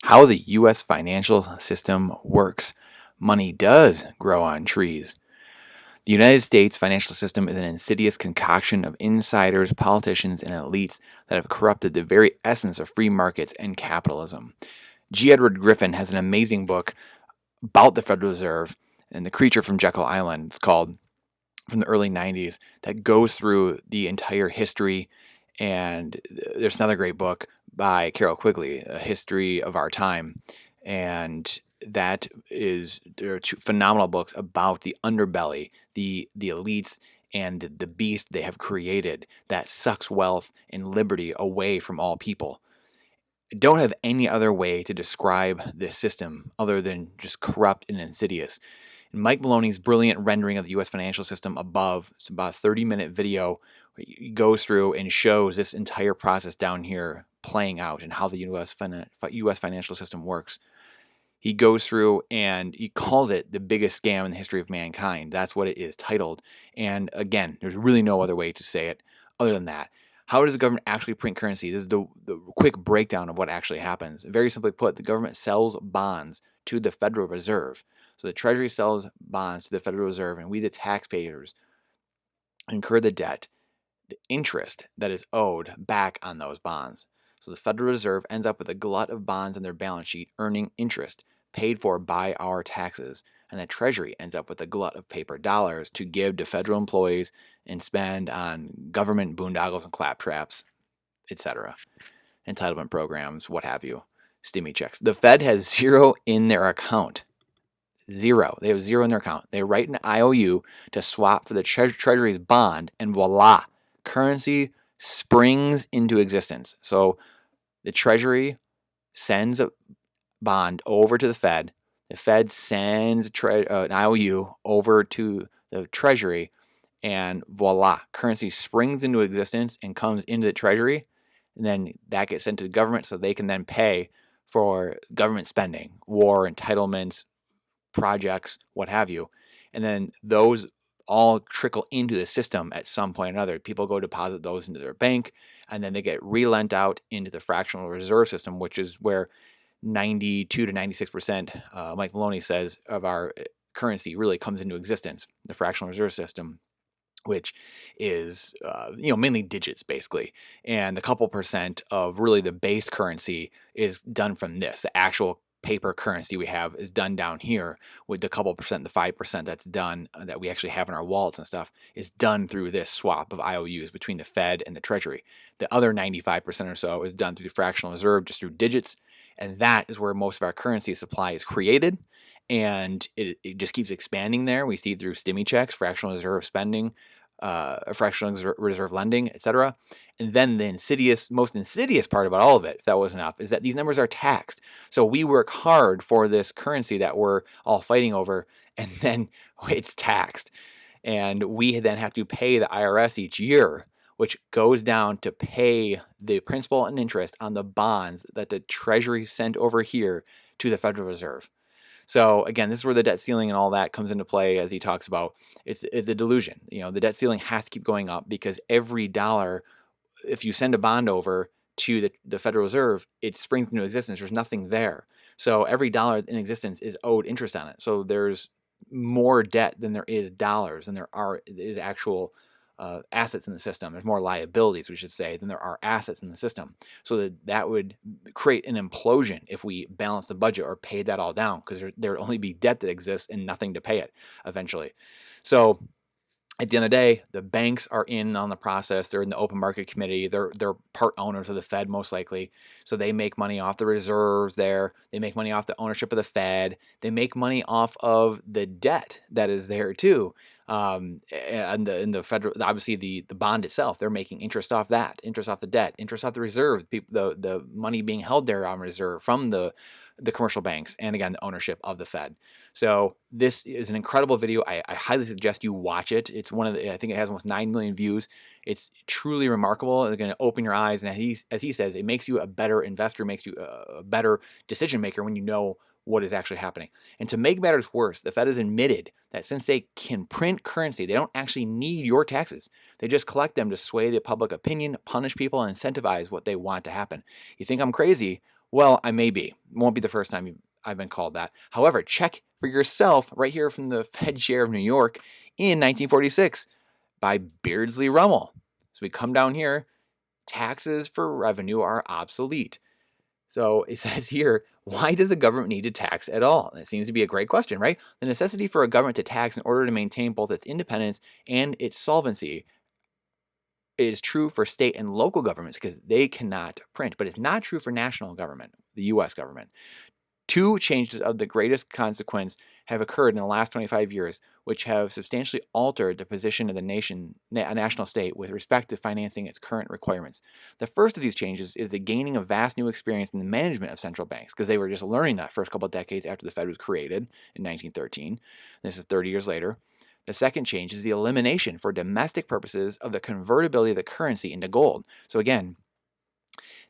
how the U.S. financial system works. Money does grow on trees. The United States financial system is an insidious concoction of insiders, politicians, and elites that have corrupted the very essence of free markets and capitalism. G. Edward Griffin has an amazing book about the Federal Reserve and the creature from Jekyll Island. It's called from the early 90s that goes through the entire history. And there's another great book by Carol Quigley, A History of Our Time. And there are two phenomenal books about the underbelly, the elites, and the beast they have created that sucks wealth and liberty away from all people. I don't have any other way to describe this system other than just corrupt and insidious. And Mike Maloney's brilliant rendering of the U.S. financial system above, it's about a 30-minute video, he goes through and shows this entire process down here playing out and how the U.S. financial system works. He goes through and he calls it the biggest scam in the history of mankind. That's what it is titled. And again, there's really no other way to say it other than that. How does the government actually print currency? This is the quick breakdown of what actually happens. Very simply put, the government sells bonds to the Federal Reserve. So the Treasury sells bonds to the Federal Reserve, and we, the taxpayers, incur the debt, the interest that is owed back on those bonds. So the Federal Reserve ends up with a glut of bonds on their balance sheet earning interest paid for by our taxes. And the Treasury ends up with a glut of paper dollars to give to federal employees and spend on government boondoggles and claptraps, etc. Entitlement programs, what have you, stimmy checks. The Fed has zero in their account. Zero. They have zero in their account. They write an IOU to swap for the Treasury's bond, and voila, currency springs into existence. So the Treasury sends a bond over to the Fed. The Fed sends an IOU over to the Treasury, and voila, currency springs into existence and comes into the Treasury. And then that gets sent to the government so they can then pay for government spending, war, entitlements, projects, what have you. And then those all trickle into the system at some point or another. People go deposit those into their bank, and then they get relent out into the fractional reserve system, which is where 92 to 96%, Mike Maloney says, of our currency really comes into existence, the fractional reserve system, which is mainly digits basically, and the couple percent of really the base currency is done from this. The actual paper currency we have is done down here, with the couple percent, the 5% that's done that we actually have in our wallets and stuff is done through this swap of IOUs between the Fed and the Treasury. The other 95% or so is done through the fractional reserve, just through digits, and that is where most of our currency supply is created. And it just keeps expanding there. We see it through stimmy checks, fractional reserve spending, fractional reserve lending, etc. And then the most insidious part about all of it, if that wasn't enough, is that these numbers are taxed. So we work hard for this currency that we're all fighting over, and then it's taxed. And we then have to pay the IRS each year, which goes down to pay the principal and interest on the bonds that the Treasury sent over here to the Federal Reserve. So again, this is where the debt ceiling and all that comes into play, as he talks about. It's a delusion. The debt ceiling has to keep going up because every dollar, if you send a bond over to the Federal Reserve, it springs into existence. There's nothing there. So every dollar in existence is owed interest on it. So there's more debt than there is dollars, and there is actual assets in the system. There's more liabilities, we should say, than there are assets in the system. So that would create an implosion if we balance the budget or paid that all down, because there would only be debt that exists and nothing to pay it eventually. So at the end of the day, the banks are in on the process. They're in the open market committee. They're part owners of the Fed, most likely. So they make money off the reserves there. They make money off the ownership of the Fed. They make money off of the debt that is there too. And the federal, obviously the bond itself, they're making interest off that, interest off the debt, interest off the reserves, the money being held there on reserve from the commercial banks, and again, the ownership of the Fed. So this is an incredible video. I highly suggest you watch it. It's I think it has almost 9 million views. It's truly remarkable. It's going to open your eyes. And as he says, it makes you a better investor, makes you a better decision maker when you know what is actually happening. And to make matters worse, the Fed has admitted that since they can print currency, they don't actually need your taxes. They just collect them to sway the public opinion, punish people, and incentivize what they want to happen. You think I'm crazy? Well, I may be. Won't be the first time I've been called that. However, check for yourself right here from the Fed chair of New York in 1946 by Beardsley Rummel. So we come down here, taxes for revenue are obsolete. So it says here, why does a government need to tax at all? That seems to be a great question, right? The necessity for a government to tax in order to maintain both its independence and its solvency is true for state and local governments because they cannot print, but it's not true for national government, the US government. Two changes of the greatest consequence have occurred in the last 25 years, which have substantially altered the position of the national state with respect to financing its current requirements. The first of these changes is the gaining of vast new experience in the management of central banks, because they were just learning that first couple of decades after the Fed was created in 1913. This is 30 years later. The second change is the elimination for domestic purposes of the convertibility of the currency into gold. So again,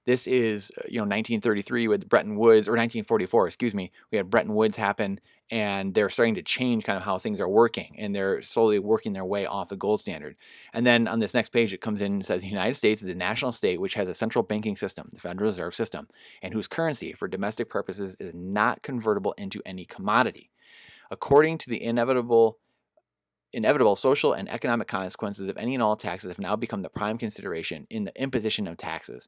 this is 1933 with Bretton Woods, or 1944, excuse me. We had Bretton Woods happen, and they're starting to change kind of how things are working, and they're slowly working their way off the gold standard. And then on this next page, it comes in and says the United States is a national state which has a central banking system, the Federal Reserve System, and whose currency for domestic purposes is not convertible into any commodity. According to the inevitable social and economic consequences of any and all taxes have now become the prime consideration in the imposition of taxes.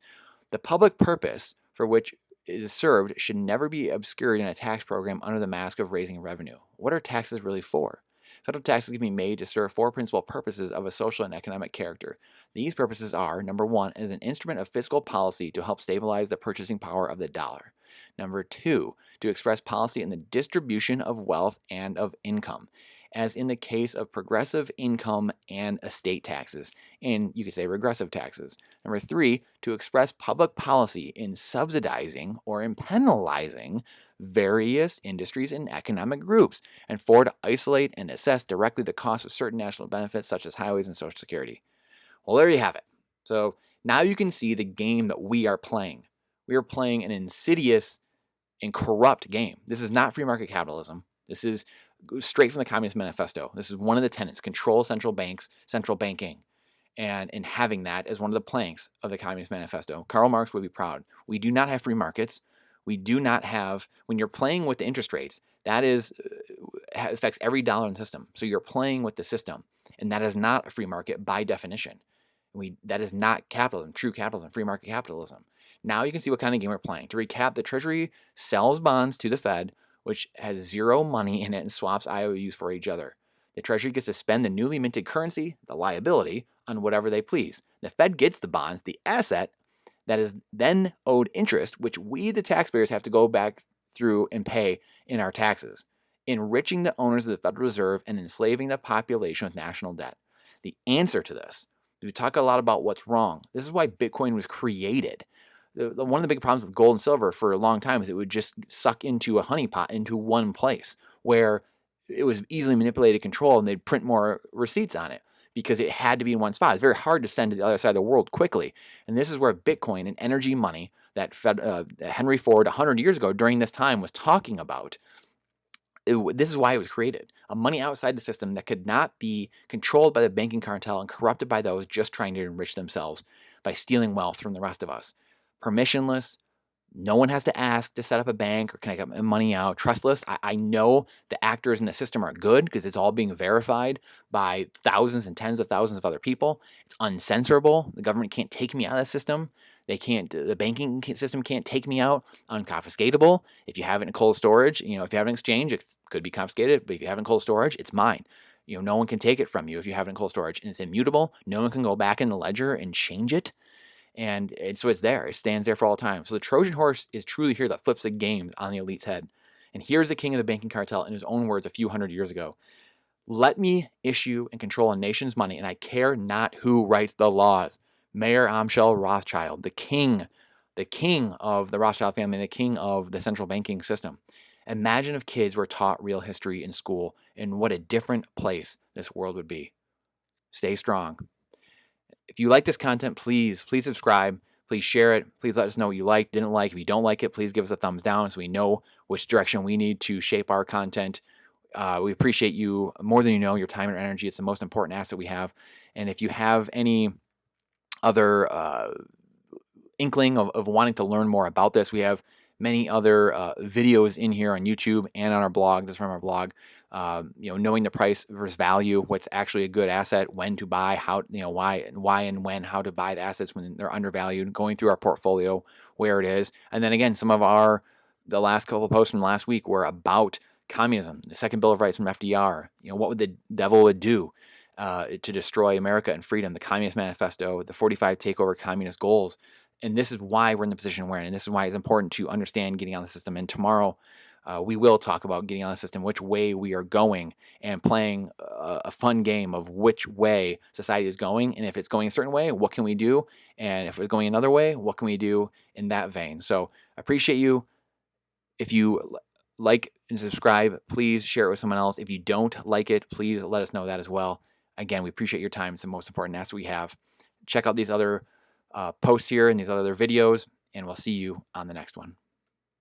The public purpose for which it is served should never be obscured in a tax program under the mask of raising revenue. What are taxes really for? Federal taxes can be made to serve four principal purposes of a social and economic character. These purposes are: number one, as an instrument of fiscal policy to help stabilize the purchasing power of the dollar. Number two, to express policy in the distribution of wealth and of income, as in the case of progressive income and estate taxes, and you could say regressive taxes. Number three, to express public policy in subsidizing or in penalizing various industries and economic groups. And four, to isolate and assess directly the cost of certain national benefits such as highways and Social Security. Well, there you have it. So now you can see the game that we are playing. We are playing an insidious and corrupt game. This is not free market capitalism. This is straight from the Communist Manifesto. This is one of the tenets: control central banks, central banking. And in having that as one of the planks of the Communist Manifesto, Karl Marx would be proud. We do not have free markets. We do not have, when you're playing with the interest rates, that is affects every dollar in the system. So you're playing with the system, and that is not a free market by definition. That is not capitalism, true capitalism, free market capitalism. Now you can see what kind of game we're playing. To recap, the Treasury sells bonds to the Fed, which has zero money in it, and swaps IOUs for each other. The Treasury gets to spend the newly minted currency, the liability, on whatever they please. The Fed gets the bonds, the asset, that is then owed interest, which we, the taxpayers, have to go back through and pay in our taxes, enriching the owners of the Federal Reserve and enslaving the population with national debt. The answer to this, we talk a lot about what's wrong. This is why Bitcoin was created. One of the big problems with gold and silver for a long time is it would just suck into a honeypot into one place where it was easily manipulated, controlled, and they'd print more receipts on it because it had to be in one spot. It's very hard to send to the other side of the world quickly. And this is where Bitcoin and energy money that Henry Ford 100 years ago during this time was talking about. This is why it was created. A money outside the system that could not be controlled by the banking cartel and corrupted by those just trying to enrich themselves by stealing wealth from the rest of us. Permissionless. No one has to ask to set up a bank or can I get my money out. Trustless. I know the actors in the system are good because it's all being verified by thousands and tens of thousands of other people. It's uncensorable. The government can't take me out of the system. They can't. The banking system can't take me out. Unconfiscatable. If you have it in cold storage, if you have an exchange, it could be confiscated. But if you have it in cold storage, it's mine. No one can take it from you if you have it in cold storage, and it's immutable. No one can go back in the ledger and change it. And so it's there. It stands there for all time. So the Trojan horse is truly here that flips the game on the elite's head. And here's the king of the banking cartel in his own words a few hundred years ago. Let me issue and control a nation's money, and I care not who writes the laws. Mayer Amschel Rothschild, the king of the Rothschild family, the king of the central banking system. Imagine if kids were taught real history in school, and what a different place this world would be. Stay strong. If you like this content, please subscribe. Please share it. Please let us know what you like, didn't like. If you don't like it, please give us a thumbs down so we know which direction we need to shape our content. We appreciate you more than you know, your time and energy. It's the most important asset we have. And if you have any other inkling of wanting to learn more about this, we have many other videos in here on YouTube and on our blog. This is from our blog. Knowing the price versus value, what's actually a good asset, when to buy, how, why and when, how to buy the assets when they're undervalued, going through our portfolio, where it is. And then again, the last couple of posts from last week were about communism, the second Bill of Rights from FDR. What would the devil would do to destroy America and freedom, the Communist Manifesto, the 45 takeover communist goals. And this is why we're in the position we're in. And this is why it's important to understand getting on the system. And tomorrow, we will talk about getting on the system, which way we are going, and playing a fun game of which way society is going. And if it's going a certain way, what can we do? And if it's going another way, what can we do in that vein? So I appreciate you. If you like and subscribe, please share it with someone else. If you don't like it, please let us know that as well. Again, we appreciate your time. It's the most important asset we have. Check out these other posts here and these other videos, and we'll see you on the next one.